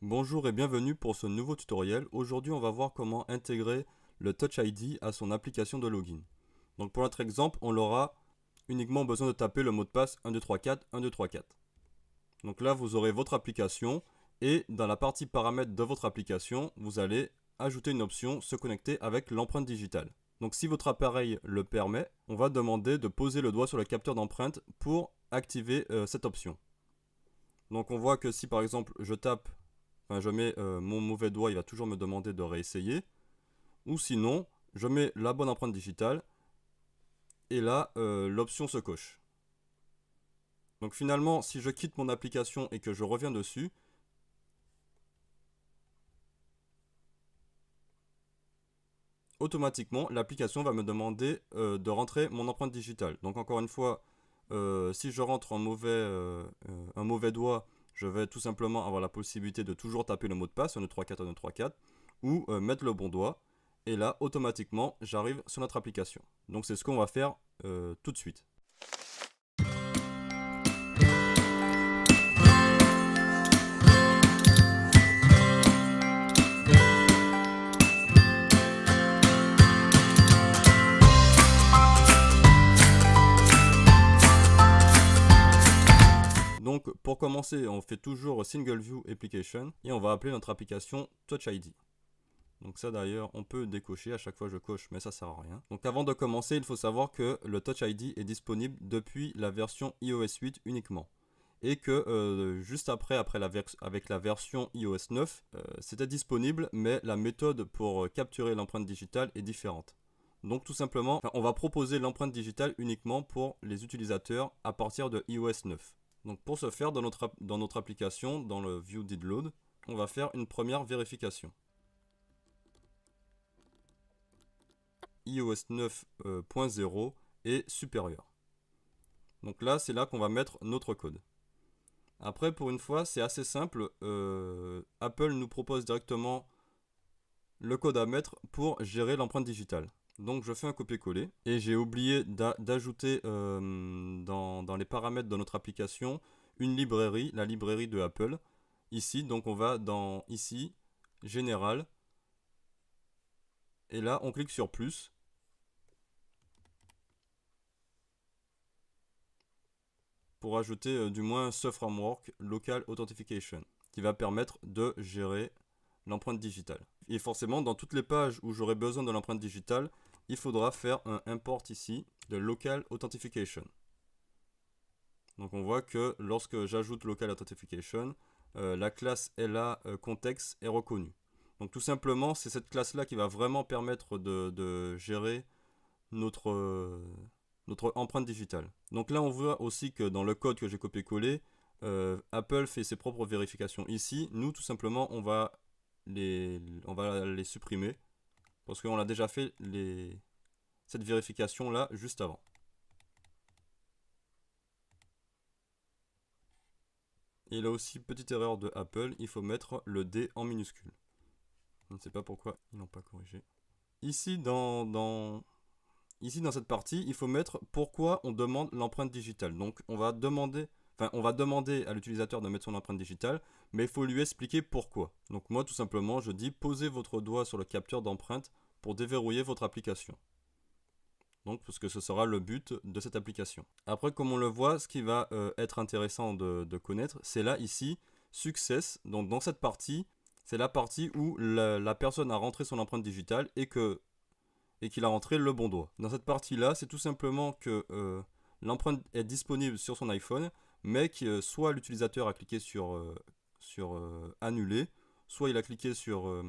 Bonjour et bienvenue pour ce nouveau tutoriel. Aujourd'hui, on va voir comment intégrer le Touch ID à son application de login. Donc pour notre exemple, on aura uniquement besoin de taper le mot de passe 1234 1234. Donc là, vous aurez votre application et dans la partie paramètres de votre application, vous allez ajouter une option se connecter avec l'empreinte digitale. Donc si votre appareil le permet, on va demander de poser le doigt sur le capteur d'empreinte pour activer cette option. Donc on voit que si par exemple je tape, je mets mon mauvais doigt, il va toujours me demander de réessayer. Ou sinon, je mets la bonne empreinte digitale et là, l'option se coche. Donc finalement, si je quitte mon application et que je reviens dessus, automatiquement, l'application va me demander de rentrer mon empreinte digitale. Donc encore une fois, si je rentre un mauvais doigt, je vais tout simplement avoir la possibilité de toujours taper le mot de passe 1234 1234 ou mettre le bon doigt. Et là, automatiquement, j'arrive sur notre application. Donc c'est ce qu'on va faire tout de suite. Donc pour commencer, on fait toujours Single View Application et on va appeler notre application Touch ID. Donc ça d'ailleurs, on peut décocher, à chaque fois je coche, mais ça sert à rien. Donc avant de commencer, il faut savoir que le Touch ID est disponible depuis la version iOS 8 uniquement. Et que juste après avec la version iOS 9, c'était disponible, mais la méthode pour capturer l'empreinte digitale est différente. Donc tout simplement, on va proposer l'empreinte digitale uniquement pour les utilisateurs à partir de iOS 9. Donc pour ce faire, dans notre application, dans le View Did Load, on va faire une première vérification. iOS 9.0 est supérieur. Donc là, c'est là qu'on va mettre notre code. Après, pour une fois, c'est assez simple. Apple nous propose directement le code à mettre pour gérer l'empreinte digitale. Donc je fais un copier-coller et j'ai oublié d'ajouter dans les paramètres de notre application une librairie, la librairie de Apple. Ici, donc on va dans ici, Général, et là on clique sur plus. Pour ajouter du moins ce framework Local Authentication qui va permettre de gérer l'empreinte digitale. Et forcément, dans toutes les pages où j'aurai besoin de l'empreinte digitale, il faudra faire un import ici de Local Authentication. Donc on voit que lorsque j'ajoute Local Authentication, la classe LA Context est reconnue. Donc tout simplement, c'est cette classe-là qui va vraiment permettre de gérer notre empreinte digitale. Donc là, on voit aussi que dans le code que j'ai copié-collé, Apple fait ses propres vérifications ici. Nous, tout simplement, on va les supprimer parce qu'on a déjà fait cette vérification-là juste avant. Et là aussi, petite erreur de Apple, il faut mettre le D en minuscule. Je ne sais pas pourquoi ils n'ont pas corrigé. Ici, dans cette partie, il faut mettre pourquoi on demande l'empreinte digitale. Donc on va demander à l'utilisateur de mettre son empreinte digitale, mais il faut lui expliquer pourquoi. Donc moi tout simplement, je dis posez votre doigt sur le capteur d'empreinte pour déverrouiller votre application. Donc parce que ce sera le but de cette application. Après, comme on le voit, ce qui va être intéressant de connaître, c'est là ici, Success. Donc dans cette partie, c'est la partie où la personne a rentré son empreinte digitale et qu'il a rentré le bon doigt. Dans cette partie-là, c'est tout simplement que l'empreinte est disponible sur son iPhone, mais que soit l'utilisateur a cliqué sur annuler, soit il a cliqué sur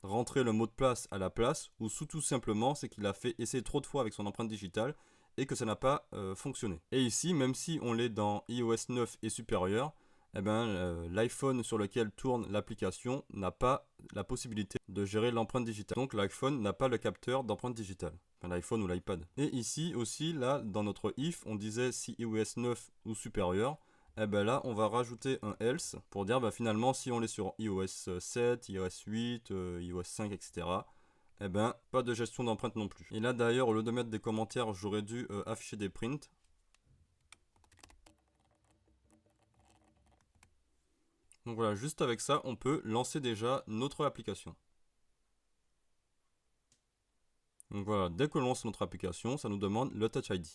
rentrer le mot de passe à la place, ou tout simplement c'est qu'il a fait essayer trop de fois avec son empreinte digitale et que ça n'a pas fonctionné. Et ici, même si on l'est dans iOS 9 et supérieur, eh ben, l'iPhone sur lequel tourne l'application n'a pas la possibilité de gérer l'empreinte digitale. Donc l'iPhone n'a pas le capteur d'empreinte digitale. Enfin, l'iPhone ou l'iPad. Et ici aussi, là, dans notre if, on disait si iOS 9 ou supérieur. Eh ben là, on va rajouter un else pour dire finalement si on est sur iOS 7, iOS 8, iOS 5, etc. Eh ben, pas de gestion d'empreinte non plus. Et là d'ailleurs, au lieu de mettre des commentaires, j'aurais dû afficher des prints. Donc voilà, juste avec ça, on peut lancer déjà notre application. Donc voilà, dès que l'on lance notre application, ça nous demande le Touch ID.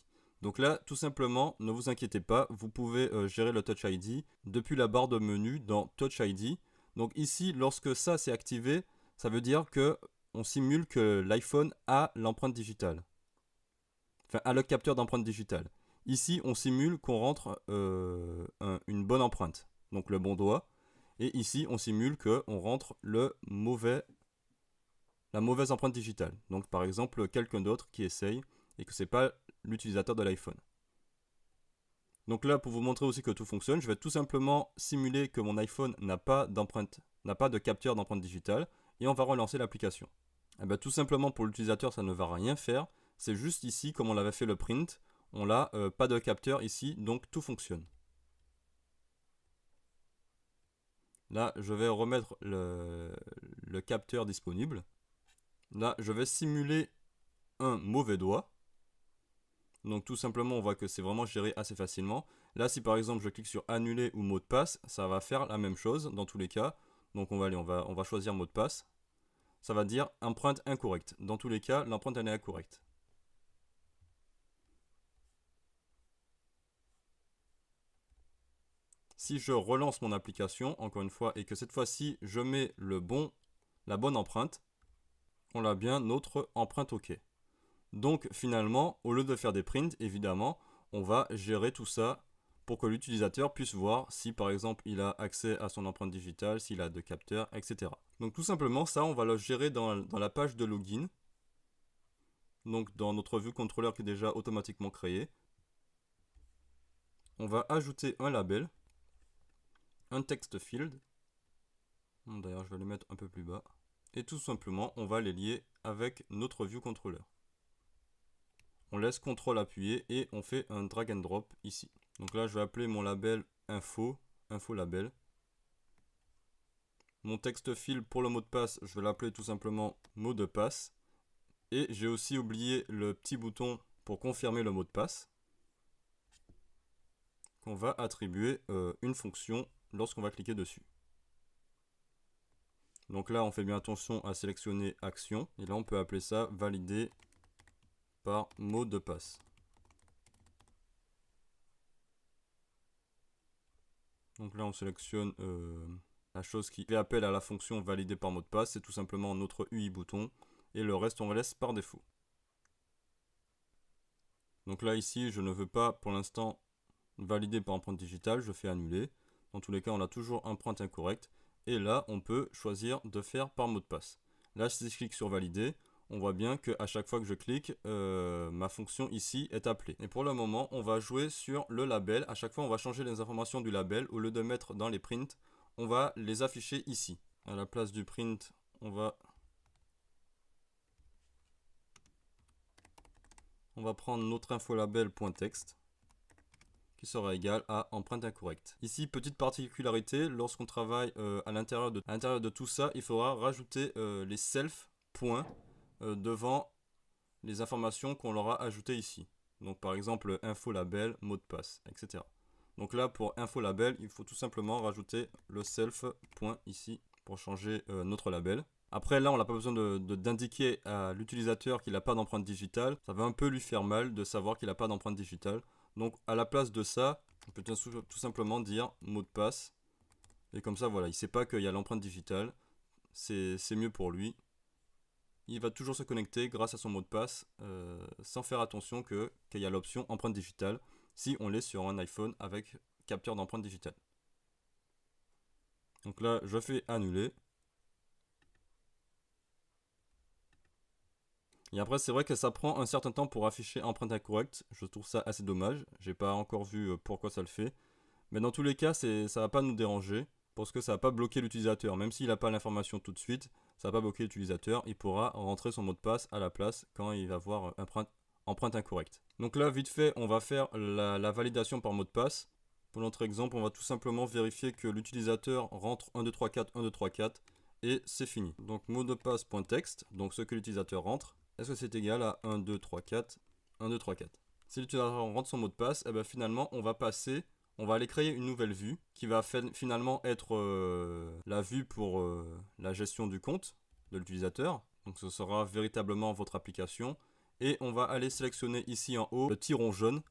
Donc là, tout simplement, ne vous inquiétez pas, vous pouvez gérer le Touch ID depuis la barre de menu dans Touch ID. Donc ici, lorsque ça c'est activé, ça veut dire que on simule que l'iPhone a l'empreinte digitale. Enfin, a le capteur d'empreinte digitale. Ici, on simule qu'on rentre une bonne empreinte, donc le bon doigt. Et ici, on simule qu'on rentre la mauvaise empreinte digitale. Donc par exemple, quelqu'un d'autre qui essaye et que ce n'est pas l'utilisateur de l'iPhone. Donc là, pour vous montrer aussi que tout fonctionne, je vais tout simplement simuler que mon iPhone n'a pas de capteur d'empreinte digitale, et on va relancer l'application. Et bien, tout simplement pour l'utilisateur, ça ne va rien faire. C'est juste ici, comme on l'avait fait le print, on n'a pas de capteur ici, donc tout fonctionne. Là, je vais remettre le capteur disponible. Là, je vais simuler un mauvais doigt. Donc tout simplement, on voit que c'est vraiment géré assez facilement. Là, si par exemple je clique sur annuler ou mot de passe, ça va faire la même chose dans tous les cas. Donc on va choisir mot de passe. Ça va dire empreinte incorrecte. Dans tous les cas, l'empreinte elle est incorrecte. Si je relance mon application, encore une fois, et que cette fois-ci je mets la bonne empreinte, on a bien notre empreinte OK. Donc finalement, au lieu de faire des prints, évidemment, on va gérer tout ça pour que l'utilisateur puisse voir si par exemple il a accès à son empreinte digitale, s'il a de capteurs, etc. Donc tout simplement ça, on va le gérer dans la page de login. Donc dans notre vue contrôleur qui est déjà automatiquement créée. On va ajouter un label, un text field. D'ailleurs je vais le mettre un peu plus bas. Et tout simplement, on va les lier avec notre vue contrôleur. On laisse CTRL appuyé et on fait un drag and drop ici. Donc là, je vais appeler mon label info label. Mon texte field pour le mot de passe, je vais l'appeler tout simplement mot de passe. Et j'ai aussi oublié le petit bouton pour confirmer le mot de passe, qu'on va attribuer une fonction lorsqu'on va cliquer dessus. Donc là, on fait bien attention à sélectionner action. Et là, on peut appeler ça valider par mot de passe. Donc là, on sélectionne la chose qui fait appel à la fonction validée par mot de passe. C'est tout simplement notre UI bouton. Et le reste, on le laisse par défaut. Donc là, ici, je ne veux pas pour l'instant valider par empreinte digitale. Je fais annuler. Dans tous les cas, on a toujours empreinte incorrecte. Et là, on peut choisir de faire par mot de passe. Là, si je clique sur valider, on voit bien qu'à chaque fois que je clique, ma fonction ici est appelée. Et pour le moment, on va jouer sur le label. À chaque fois, on va changer les informations du label. Au lieu de mettre dans les prints, on va les afficher ici. À la place du print, on va prendre notre infolabel.text qui sera égal à empreinte incorrecte. Ici, petite particularité, lorsqu'on travaille à l'intérieur de tout ça, il faudra rajouter les self points devant les informations qu'on leur a ajoutées ici. Donc par exemple info label, mot de passe, etc. Donc là pour info label, il faut tout simplement rajouter le self point ici pour changer notre label. Après là on n'a pas besoin d'indiquer à l'utilisateur qu'il n'a pas d'empreinte digitale. Ça va un peu lui faire mal de savoir qu'il n'a pas d'empreinte digitale. Donc à la place de ça, on peut tout simplement dire mot de passe. Et comme ça voilà, il ne sait pas qu'il y a l'empreinte digitale. C'est mieux pour lui. Il va toujours se connecter grâce à son mot de passe sans faire attention qu'il y a l'option empreinte digitale si on l'est sur un iPhone avec capteur d'empreinte digitale. Donc là, je fais annuler. Et après, c'est vrai que ça prend un certain temps pour afficher empreinte incorrecte. Je trouve ça assez dommage. J'ai pas encore vu pourquoi ça le fait. Mais dans tous les cas, ça va pas nous déranger parce que ça va pas bloquer l'utilisateur. Même s'il n'a pas l'information tout de suite, ça va pas bloquer l'utilisateur. Il pourra rentrer son mot de passe à la place quand il va voir empreinte incorrecte. Donc là, vite fait, on va faire la validation par mot de passe. Pour notre exemple, on va tout simplement vérifier que l'utilisateur rentre 1234 1234 et c'est fini. Donc mot de passe.text, donc ce que l'utilisateur rentre, est-ce que c'est égal à 1234 1234 ? Si l'utilisateur rentre son mot de passe, et bien finalement on va passer on va aller créer une nouvelle vue qui va finalement être la vue pour la gestion du compte de l'utilisateur. Donc ce sera véritablement votre application. Et on va aller sélectionner ici en haut le petit rond jaune.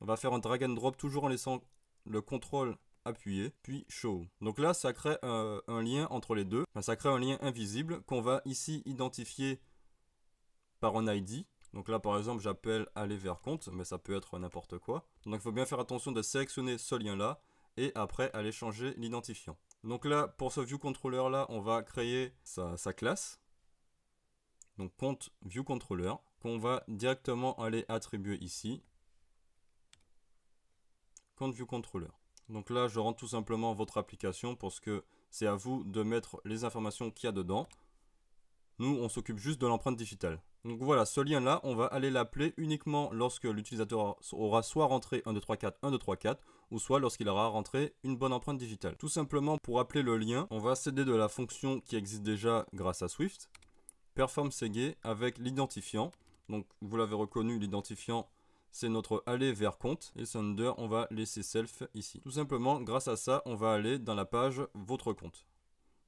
On va faire un drag and drop toujours en laissant le contrôle appuyé, puis show. Donc là, ça crée un lien entre les deux. Enfin, ça crée un lien invisible qu'on va ici identifier par un ID. Donc là, par exemple, j'appelle aller vers compte, mais ça peut être n'importe quoi. Donc il faut bien faire attention de sélectionner ce lien-là et après aller changer l'identifiant. Donc là, pour ce view controller là, on va créer sa classe. Donc compte view controller qu'on va directement aller attribuer ici. Compte view controller. Donc là, je rentre tout simplement votre application parce que c'est à vous de mettre les informations qu'il y a dedans. Nous, on s'occupe juste de l'empreinte digitale. Donc voilà, ce lien-là, on va aller l'appeler uniquement lorsque l'utilisateur aura soit rentré 1234, 1234, ou soit lorsqu'il aura rentré une bonne empreinte digitale. Tout simplement, pour appeler le lien, on va s'aider de la fonction qui existe déjà grâce à Swift, perform CG avec l'identifiant. Donc vous l'avez reconnu, l'identifiant, c'est notre aller vers compte. Et Sender, on va laisser self ici. Tout simplement, grâce à ça, on va aller dans la page votre compte.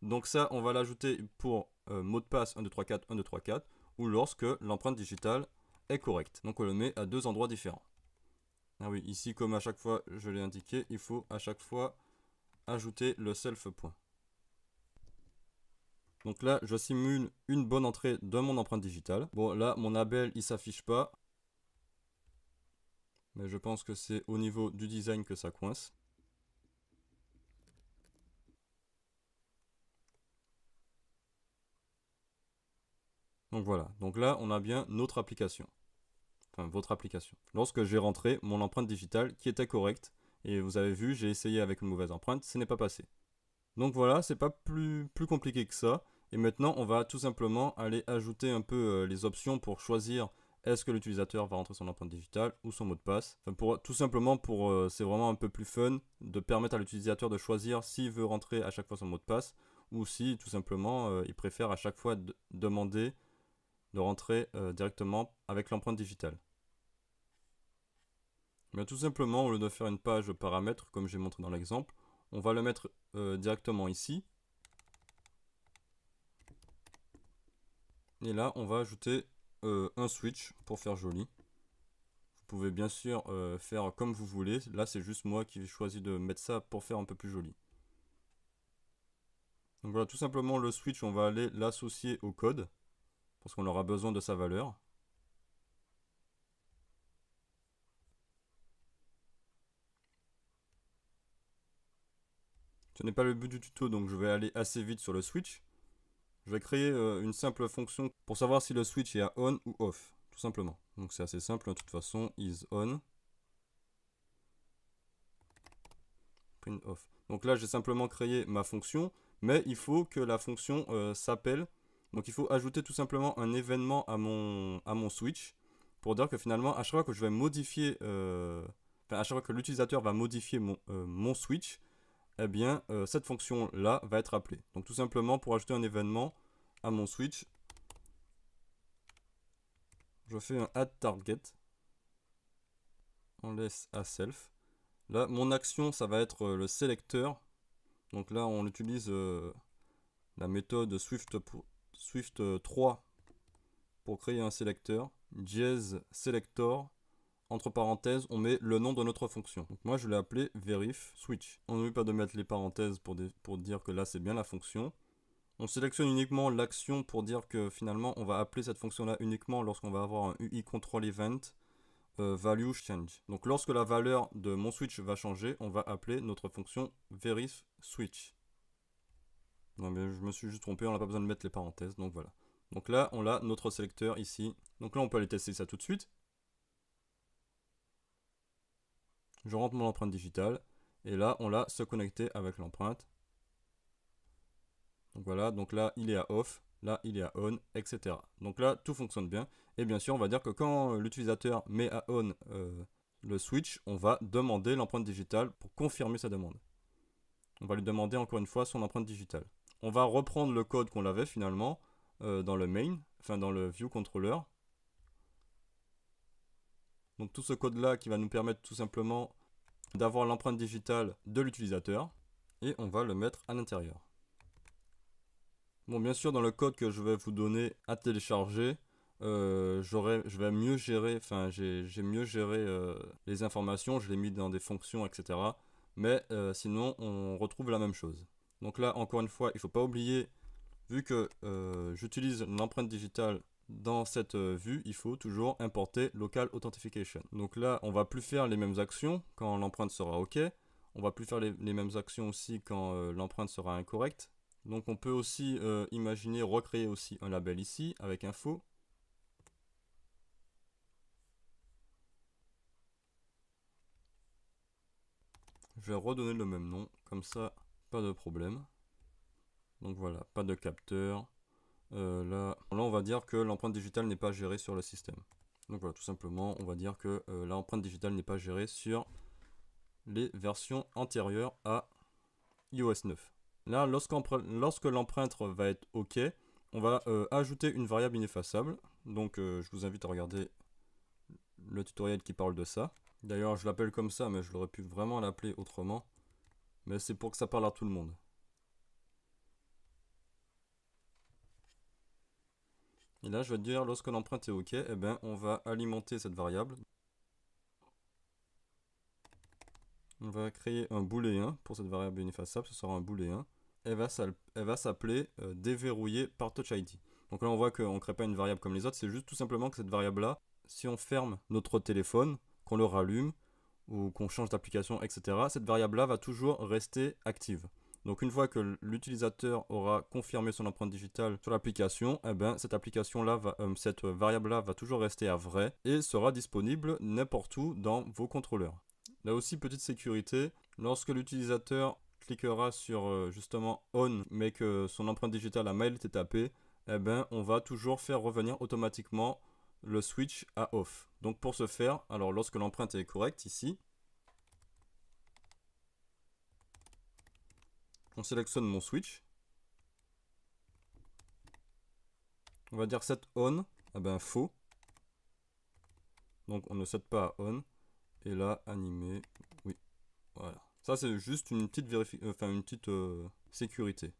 Donc ça, on va l'ajouter pour mot de passe 1234, 1234, ou lorsque l'empreinte digitale est correcte. Donc on le met à deux endroits différents. Ah oui, ici, comme à chaque fois je l'ai indiqué, il faut à chaque fois ajouter le self point. Donc là, je simule une bonne entrée de mon empreinte digitale. Bon, là, mon label, il s'affiche pas. Mais je pense que c'est au niveau du design que ça coince. Donc voilà, donc là on a bien notre application, enfin votre application. Lorsque j'ai rentré mon empreinte digitale qui était correcte, et vous avez vu, j'ai essayé avec une mauvaise empreinte, ce n'est pas passé. Donc voilà, c'est pas plus compliqué que ça. Et maintenant on va tout simplement aller ajouter un peu les options pour choisir est-ce que l'utilisateur va rentrer son empreinte digitale ou son mot de passe. Enfin, tout simplement c'est vraiment un peu plus fun de permettre à l'utilisateur de choisir s'il veut rentrer à chaque fois son mot de passe ou si tout simplement il préfère à chaque fois demander de rentrer directement avec l'empreinte digitale. Mais tout simplement, au lieu de faire une page paramètres, comme j'ai montré dans l'exemple, on va le mettre directement ici. Et là, on va ajouter un switch pour faire joli. Vous pouvez bien sûr faire comme vous voulez. Là, c'est juste moi qui ai choisi de mettre ça pour faire un peu plus joli. Donc voilà, tout simplement, le switch, on va aller l'associer au code, parce qu'on aura besoin de sa valeur. Ce n'est pas le but du tuto, donc je vais aller assez vite sur le switch. Je vais créer une simple fonction pour savoir si le switch est à on ou off, tout simplement. Donc c'est assez simple, de toute façon, is on, print off. Donc là, j'ai simplement créé ma fonction, mais il faut que la fonction s'appelle. Donc il faut ajouter tout simplement un événement à mon switch pour dire que finalement, à chaque fois que je vais modifier, à chaque fois que l'utilisateur va modifier mon switch, eh bien, cette fonction-là va être appelée. Donc tout simplement, pour ajouter un événement à mon switch, je fais un add target, on laisse à self. Là, mon action, ça va être le sélecteur. Donc là, on utilise la méthode Swift 3 pour créer un sélecteur. Dièse selector, entre parenthèses, on met le nom de notre fonction. Donc moi, je l'ai appelé verif switch. On n'oublie pas de mettre les parenthèses pour dire que là, c'est bien la fonction. On sélectionne uniquement l'action pour dire que finalement, on va appeler cette fonction-là uniquement lorsqu'on va avoir un UI control event value change. Donc lorsque la valeur de mon switch va changer, on va appeler notre fonction verif switch. Non mais je me suis juste trompé, on n'a pas besoin de mettre les parenthèses, donc voilà. Donc là, on a notre sélecteur ici. Donc là, on peut aller tester ça tout de suite. Je rentre mon empreinte digitale. Et là, on l'a se connecter avec l'empreinte. Donc voilà, donc là, il est à off. Là, il est à on, etc. Donc là, tout fonctionne bien. Et bien sûr, on va dire que quand l'utilisateur met à on le switch, on va demander l'empreinte digitale pour confirmer sa demande. On va lui demander encore une fois son empreinte digitale. On va reprendre le code qu'on avait finalement dans le main, enfin dans le view controller. Donc tout ce code là qui va nous permettre tout simplement d'avoir l'empreinte digitale de l'utilisateur et on va le mettre à l'intérieur. Bon, bien sûr, dans le code que je vais vous donner à télécharger, je vais mieux gérer, enfin j'ai mieux géré les informations, je l'ai mis dans des fonctions, etc. Mais sinon, on retrouve la même chose. Donc là, encore une fois, il ne faut pas oublier, vu que j'utilise l'empreinte digitale dans cette vue, il faut toujours importer local authentication. Donc là, on va plus faire les mêmes actions quand l'empreinte sera OK. On va plus faire les mêmes actions aussi quand l'empreinte sera incorrecte. Donc on peut aussi imaginer recréer aussi un label ici avec info. Je vais redonner le même nom, comme ça pas de problème. Donc voilà, pas de capteur. Là on va dire que l'empreinte digitale n'est pas gérée sur le système. Donc voilà, tout simplement on va dire que l'empreinte digitale n'est pas gérée sur les versions antérieures à iOS 9. Là, lorsque l'empreinte va être OK, on va ajouter une variable ineffaçable. Donc je vous invite à regarder le tutoriel qui parle de ça. D'ailleurs, je l'appelle comme ça, mais je l'aurais pu vraiment l'appeler autrement. Mais c'est pour que ça parle à tout le monde. Et là, je vais dire, lorsque l'empreinte est OK, eh ben, on va alimenter cette variable. On va créer un booléen pour cette variable ineffaçable, ce sera un booléen. Elle va s'appeler déverrouiller par Touch ID. Donc là, on voit qu'on ne crée pas une variable comme les autres, c'est juste tout simplement que cette variable-là, si on ferme notre téléphone, qu'on le rallume, ou qu'on change d'application, etc., cette variable-là va toujours rester active. Donc une fois que l'utilisateur aura confirmé son empreinte digitale sur l'application, eh ben, cette variable-là va toujours rester à vrai et sera disponible n'importe où dans vos contrôleurs. Là aussi, petite sécurité, lorsque l'utilisateur cliquera sur justement on, mais que son empreinte digitale a mal été tapée, eh ben, on va toujours faire revenir automatiquement le switch à off. Donc pour ce faire, alors lorsque l'empreinte est correcte ici, on sélectionne mon switch. On va dire set on, eh ben faux. Donc on ne set pas à on. Et là, animé, oui, voilà. Ça c'est juste une petite sécurité.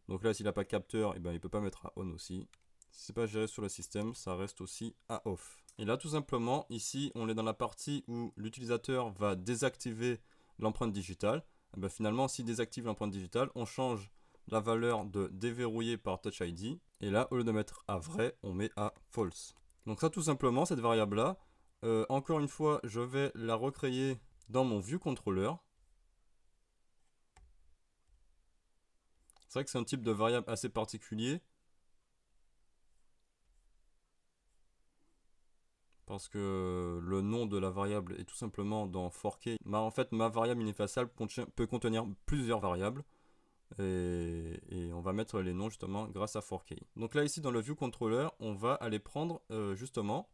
Donc là, s'il n'a pas capteur, eh ben, il ne peut pas mettre à on aussi. Si c'est pas géré sur le système, ça reste aussi à off. Et là, tout simplement, ici, on est dans la partie où l'utilisateur va désactiver l'empreinte digitale. Et ben, finalement, s'il désactive l'empreinte digitale, on change la valeur de déverrouiller par Touch ID. Et là, au lieu de mettre à vrai, on met à false. Donc ça, tout simplement, cette variable-là, encore une fois, je vais la recréer dans mon view controller. C'est vrai que c'est un type de variable assez particulier. Parce que le nom de la variable est tout simplement dans fork. En fait, ma variable ineffaçable peut contenir plusieurs variables. Et on va mettre les noms justement grâce à fork. Donc là, ici, dans le viewController, on va aller prendre justement,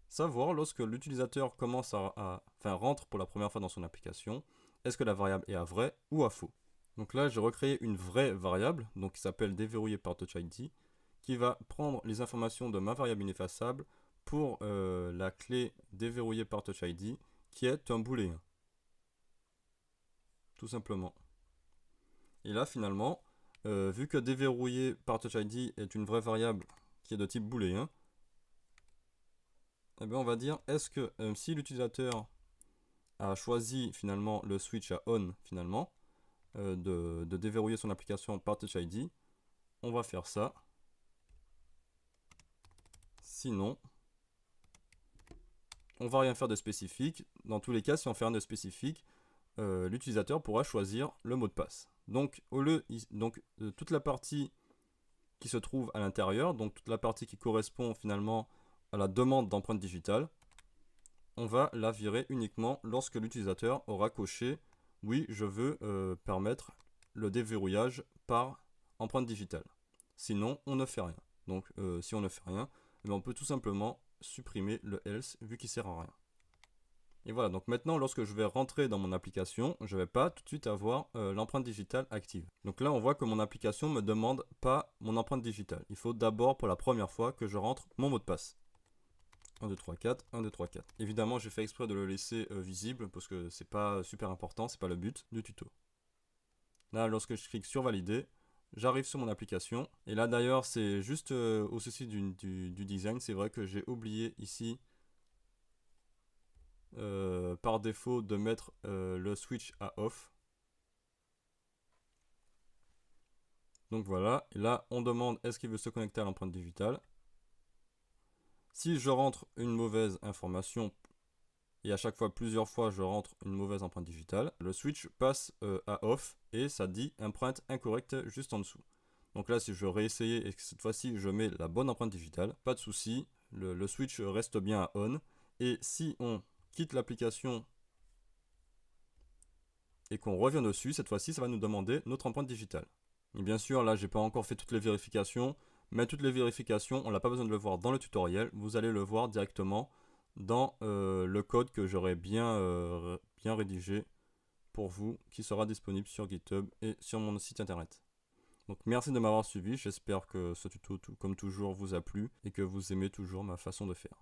savoir lorsque l'utilisateur rentre pour la première fois dans son application, est-ce que la variable est à vrai ou à faux. Donc là, j'ai recréé une vraie variable, donc qui s'appelle déverrouiller par Touch ID, qui va prendre les informations de ma variable ineffaçable pour la clé déverrouillée par Touch ID, qui est un booléen. Tout simplement. Et là, finalement, vu que déverrouillé par Touch ID est une vraie variable qui est de type booléen, eh bien, on va dire, est-ce que si l'utilisateur a choisi finalement le switch à on, finalement, de déverrouiller son application par Touch ID, on va faire ça. Sinon, on va rien faire de spécifique. Dans tous les cas, si on fait rien de spécifique, l'utilisateur pourra choisir le mot de passe. Donc, toute la partie qui se trouve à l'intérieur, donc toute la partie qui correspond finalement à la demande d'empreinte digitale, on va la virer uniquement lorsque l'utilisateur aura coché « Oui, je veux permettre le déverrouillage par empreinte digitale ». Sinon, on ne fait rien. Donc, si on ne fait rien, on peut tout simplement supprimer le else vu qu'il ne sert à rien. Et voilà, donc maintenant lorsque je vais rentrer dans mon application, je ne vais pas tout de suite avoir l'empreinte digitale active. Donc là on voit que mon application ne me demande pas mon empreinte digitale. Il faut d'abord pour la première fois que je rentre mon mot de passe. 1, 2, 3, 4, 1, 2, 3, 4. Évidemment, j'ai fait exprès de le laisser visible parce que c'est pas super important, c'est pas le but du tuto. Là, lorsque je clique sur valider, j'arrive sur mon application. Et là, d'ailleurs, c'est juste au souci du design. C'est vrai que j'ai oublié ici, par défaut, de mettre le switch à off. Donc voilà. Et là, on demande est-ce qu'il veut se connecter à l'empreinte digitale. Si je rentre une mauvaise information, et à chaque fois, plusieurs fois, je rentre une mauvaise empreinte digitale, le switch passe à off et ça dit empreinte incorrecte juste en dessous. Donc là, si je réessayer et que cette fois-ci, je mets la bonne empreinte digitale, pas de souci, le switch reste bien à on. Et si on quitte l'application et qu'on revient dessus, cette fois-ci, ça va nous demander notre empreinte digitale. Et bien sûr, là, j'ai pas encore fait toutes les vérifications, mais toutes les vérifications, on n'a pas besoin de le voir dans le tutoriel, vous allez le voir directement dans le code que j'aurai bien rédigé pour vous, qui sera disponible sur GitHub et sur mon site internet. Donc merci de m'avoir suivi, j'espère que ce tuto, comme toujours, vous a plu et que vous aimez toujours ma façon de faire.